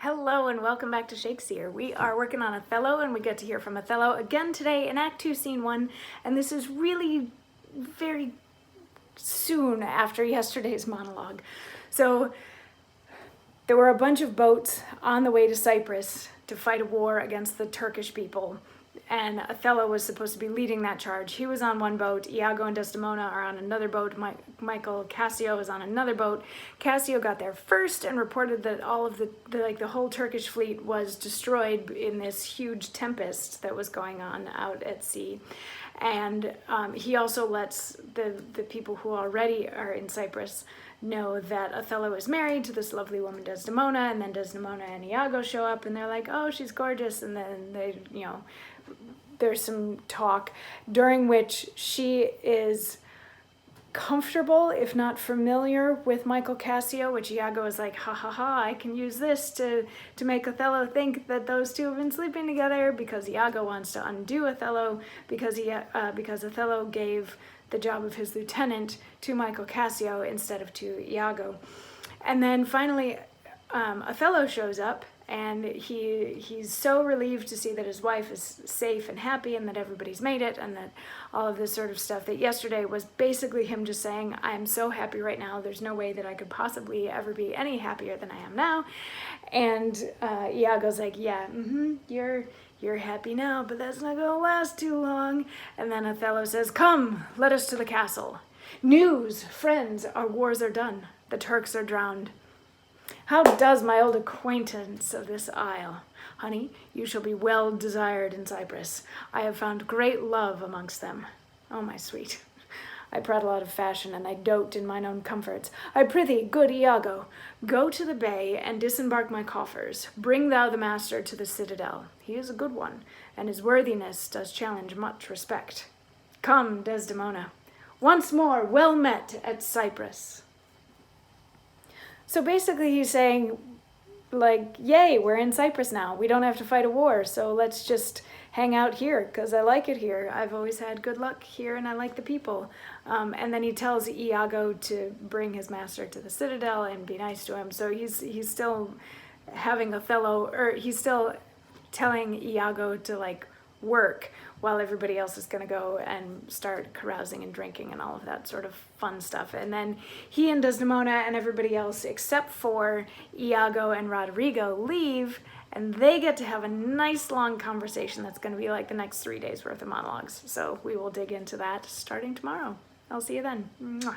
Hello and welcome back to Shakesyear. We are working on Othello and we get to hear from Othello again today in Act 2, Scene 1, and this is really very soon after yesterday's monologue. So there were a bunch of boats on the way to Cyprus to fight a war against the Turkish people, and Othello was supposed to be leading that charge. He was on one boat, Iago and Desdemona are on another boat, Michael Cassio is on another boat. Cassio got there first and reported that all of the whole Turkish fleet was destroyed in this huge tempest that was going on out at sea. And he also lets the people who already are in Cyprus know that Othello is married to this lovely woman Desdemona, and then Desdemona and Iago show up and they're like, oh, she's gorgeous, and then they, there's some talk during which she is comfortable, if not familiar, with Michael Cassio, which Iago is like, ha ha ha, I can use this to make Othello think that those two have been sleeping together, because Iago wants to undo Othello because Othello gave the job of his lieutenant to Michael Cassio instead of to Iago. And then finally Othello shows up, and he's so relieved to see that his wife is safe and happy and that everybody's made it and that all of this sort of stuff that yesterday was basically him just saying, I'm so happy right now, there's no way that I could possibly ever be any happier than I am now. And Iago's like, yeah, you're happy now, but that's not gonna last too long. And then Othello says, come, let us to the castle. News, friends, our wars are done, the Turks are drowned. How does my old acquaintance of this isle? Honey, you shall be well desired in Cyprus. I have found great love amongst them. Oh, my sweet. I prattle out of fashion, and I dote in mine own comforts. I prithee, good Iago, go to the bay and disembark my coffers. Bring thou the master to the citadel. He is a good one, and his worthiness does challenge much respect. Come, Desdemona. Once more, well met at Cyprus. So basically he's saying, like, yay, we're in Cyprus now. We don't have to fight a war, so let's just hang out here because I like it here. I've always had good luck here and I like the people. And then he tells Iago to bring his master to the citadel and be nice to him. So he's still having Othello, or he's still telling Iago to like work while everybody else is going to go and start carousing and drinking and all of that sort of fun stuff. And then he and Desdemona and everybody else except for Iago and Roderigo leave, and they get to have a nice long conversation that's going to be like the next 3 days worth of monologues. So we will dig into that starting tomorrow. I'll see you then. Mwah.